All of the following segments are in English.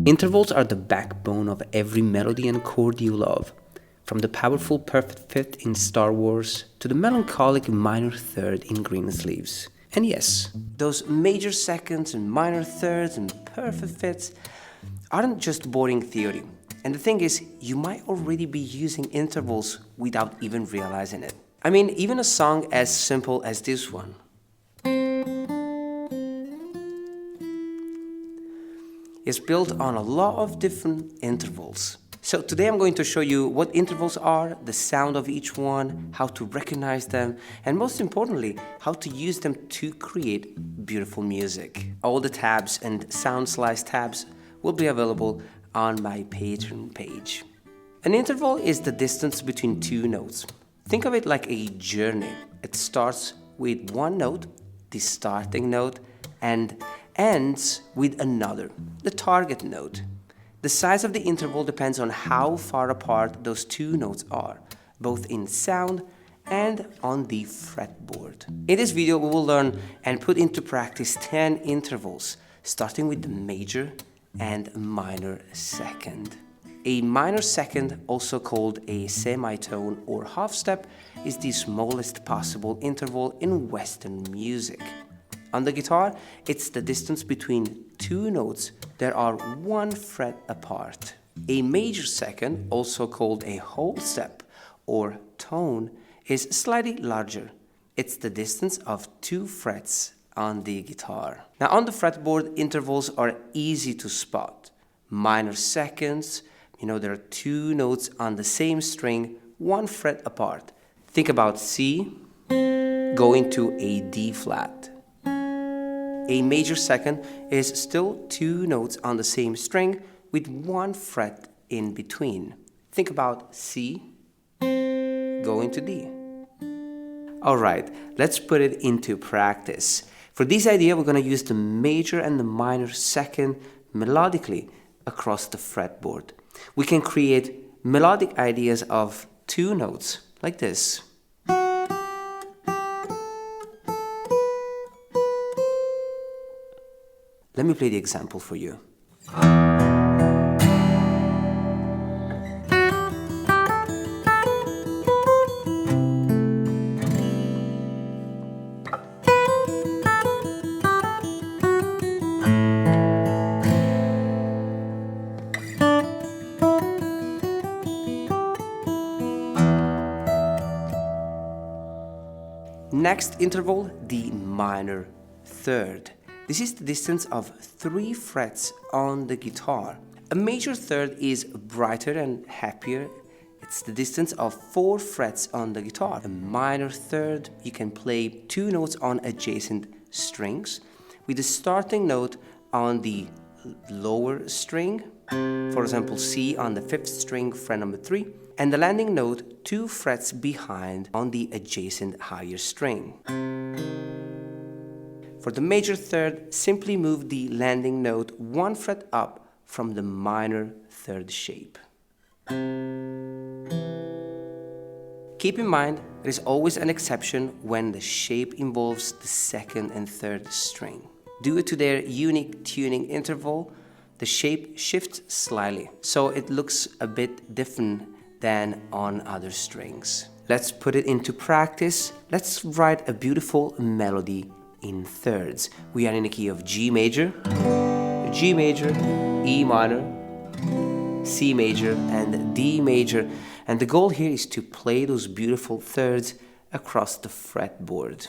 Intervals are the backbone of every melody and chord you love, from the powerful perfect fifth in Star Wars to the melancholic minor third in Greensleeves. And yes, those major seconds and minor thirds and perfect fifths aren't just boring theory. And the thing is, you might already be using intervals without even realizing it. I mean, even a song as simple as this one is built on a lot of different intervals. So today I'm going to show you what intervals are, the sound of each one, how to recognize them, and most importantly, how to use them to create beautiful music. All the tabs and sound slice tabs will be available on my Patreon page. An interval is the distance between two notes. Think of it like a journey. It starts with one note, the starting note, and ends with another, the target note. The size of the interval depends on how far apart those two notes are, both in sound and on the fretboard. In this video, we will learn and put into practice 10 intervals, starting with the major and minor second. A minor second, also called a semitone or half step, is the smallest possible interval in Western music. On the guitar, it's the distance between two notes that are one fret apart. A major second, also called a whole step or tone, is slightly larger. It's the distance of two frets on the guitar. Now on the fretboard, intervals are easy to spot. Minor seconds, there are two notes on the same string, one fret apart. Think about C going to a D flat. A major second is still two notes on the same string with one fret in between. Think about C going to D. Alright, let's put it into practice. For this idea, we're going to use the major and the minor second melodically across the fretboard. We can create melodic ideas of two notes like this. Let me play the example for you. Next interval, the minor third. This is the distance of three frets on the guitar. A major third is brighter and happier. It's the distance of four frets on the guitar. A minor third, you can play two notes on adjacent strings with the starting note on the lower string, for example C on the fifth string, fret number 3, and the landing note two frets behind on the adjacent higher string. For the major third, simply move the landing note one fret up from the minor third shape. Keep in mind, there is always an exception when the shape involves the second and third string. Due to their unique tuning interval, the shape shifts slightly, so it looks a bit different than on other strings. Let's put it into practice. Let's write a beautiful melody in thirds. We are in the key of G major, G major, E minor, C major, and D major. And the goal here is to play those beautiful thirds across the fretboard.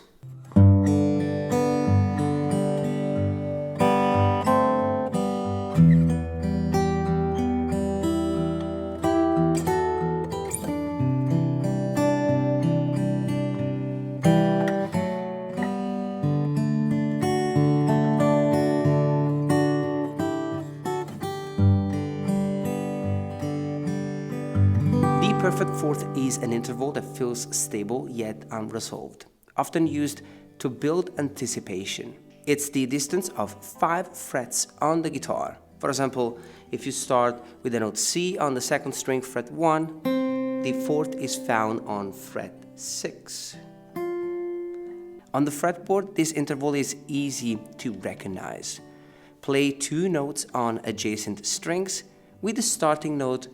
Perfect fourth is an interval that feels stable yet unresolved, often used to build anticipation. It's the distance of 5 frets on the guitar. For example, if you start with the note C on the second string, fret 1, the fourth is found on fret 6. On the fretboard, this interval is easy to recognize. play 2 notes on adjacent strings with the starting note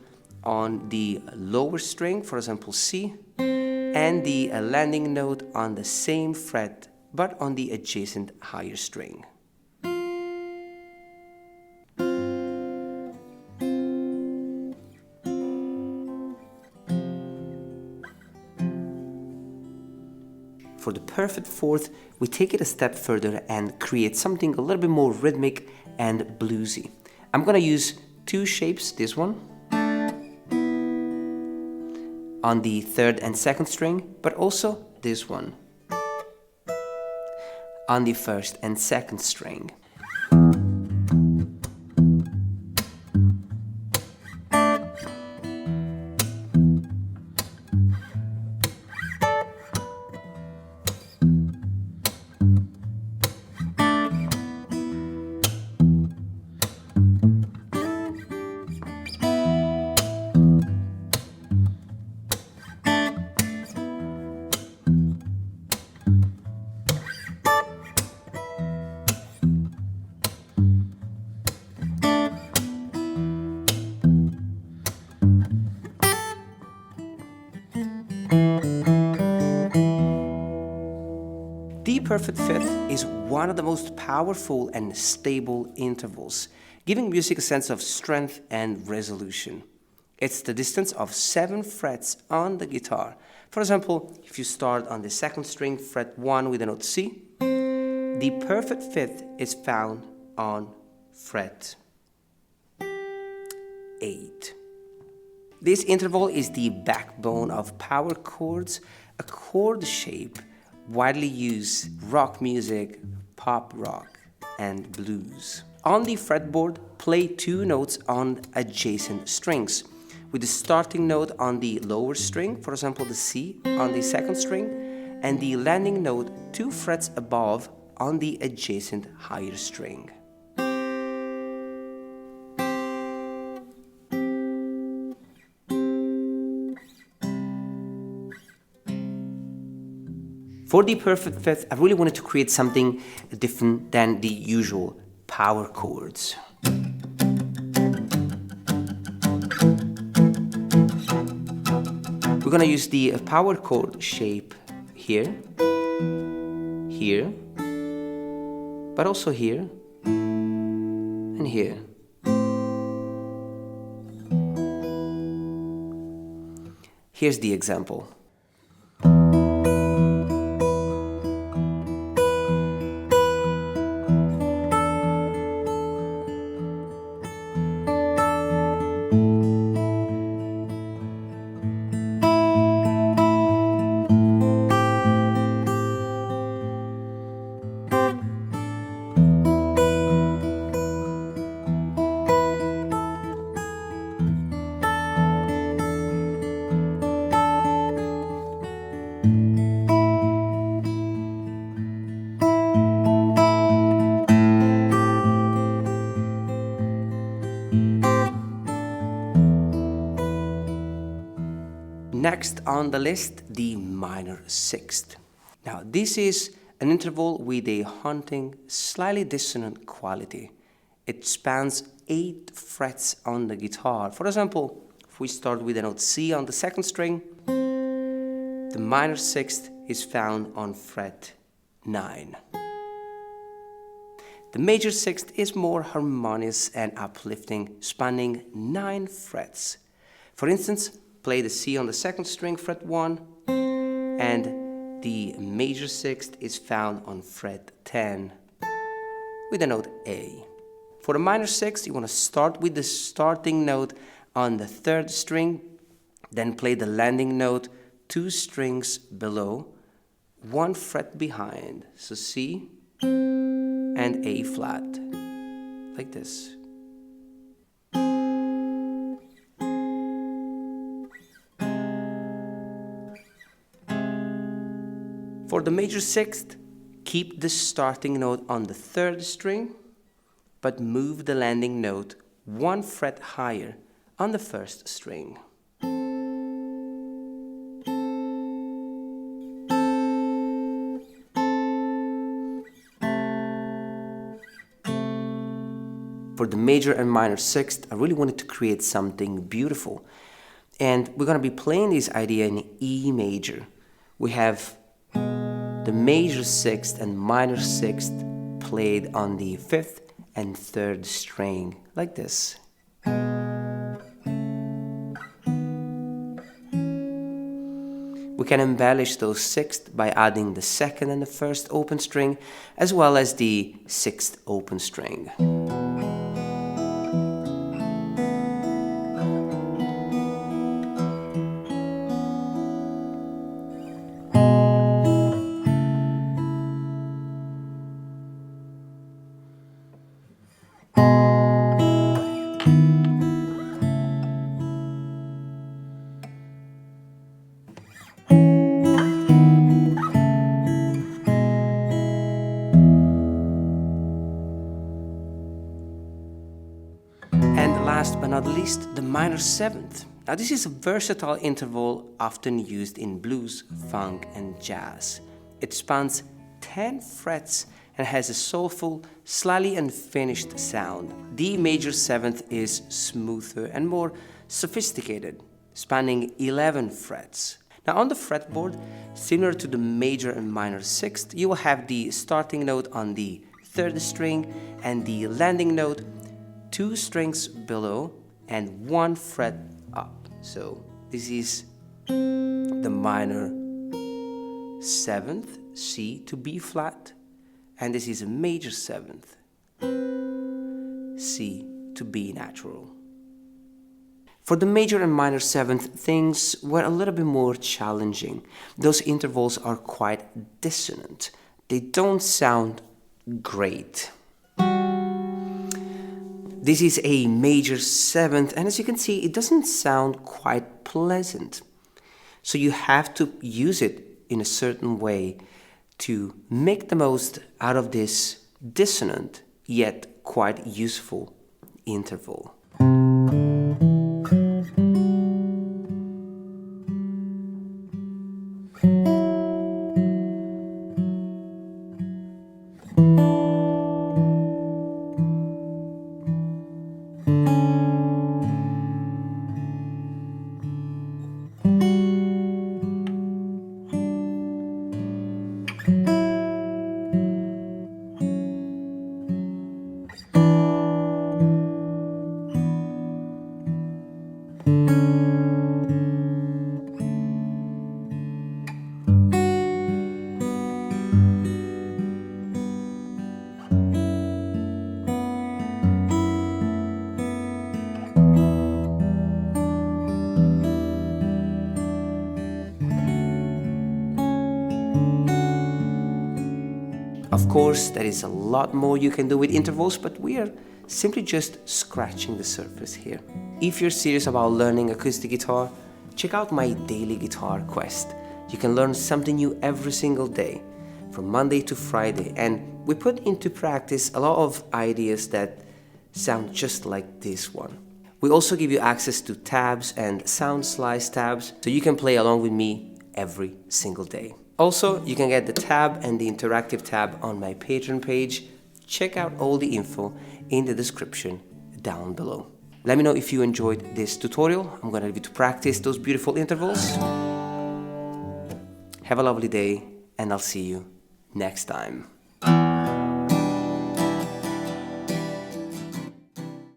on the lower string, for example C, and the landing note on the same fret but on the adjacent higher string. For the perfect fourth, we take it a step further and create something a little bit more rhythmic and bluesy. I'm gonna use 2 shapes, this one on the 3rd and 2nd string, but also this one on the 1st and 2nd string. The perfect fifth is one of the most powerful and stable intervals, giving music a sense of strength and resolution. It's the distance of 7 frets on the guitar. For example, if you start on the 2nd string, fret 1 with the note C, the perfect fifth is found on fret 8. This interval is the backbone of power chords, a chord shape widely used rock music, pop rock, and blues. On the fretboard, play 2 notes on adjacent strings, with the starting note on the lower string, for example the C, on the 2nd string, and the landing note 2 frets above on the adjacent higher string. For the perfect fifth, I really wanted to create something different than the usual power chords. We're gonna use the power chord shape here, here, but also here and here. Here's the example. Next on the list, the minor sixth. Now this is an interval with a haunting, slightly dissonant quality. It spans 8 frets on the guitar. For example, if we start with the note C on the 2nd string, the minor sixth is found on fret 9. The major sixth is more harmonious and uplifting, spanning 9 frets. For instance, play the C on the 2nd string, fret 1, and the major sixth is found on fret 10 with the note A. For the minor sixth, you want to start with the starting note on the 3rd string, then play the landing note 2 strings below, 1 fret behind, so C and A flat, like this. For the major sixth, keep the starting note on the 3rd string, but move the landing note 1 fret higher on the 1st string. For the major and minor sixth, I really wanted to create something beautiful. And we're going to be playing this idea in E major. We have the major sixth and minor sixth played on the fifth and third string, like this. We can embellish those sixths by adding the second and the first open string, as well as the sixth open string. Last but not least, the minor seventh. Now this is a versatile interval often used in blues, funk and jazz. It spans 10 frets and has a soulful, slightly unfinished sound. The major seventh is smoother and more sophisticated, spanning 11 frets. Now on the fretboard, similar to the major and minor sixth, you will have the starting note on the third string and the landing note 2 strings below and 1 fret up. So this is the minor 7th, C to B flat, and this is a major 7th, C to B natural. For the major and minor 7th, things were a little bit more challenging. Those intervals are quite dissonant. They don't sound great. This is a major 7th, and as you can see, it doesn't sound quite pleasant. So you have to use it in a certain way to make the most out of this dissonant yet quite useful interval. Of course, there is a lot more you can do with intervals, but we are simply just scratching the surface here. If you're serious about learning acoustic guitar, check out my daily guitar quest. You can learn something new every single day, from Monday to Friday, and we put into practice a lot of ideas that sound just like this one. We also give you access to tabs and sound slice tabs, so you can play along with me every single day. Also, you can get the tab and the interactive tab on my Patreon page. Check out all the info in the description down below. Let me know if you enjoyed this tutorial. I'm going to leave you to practice those beautiful intervals. Have a lovely day, and I'll see you next time.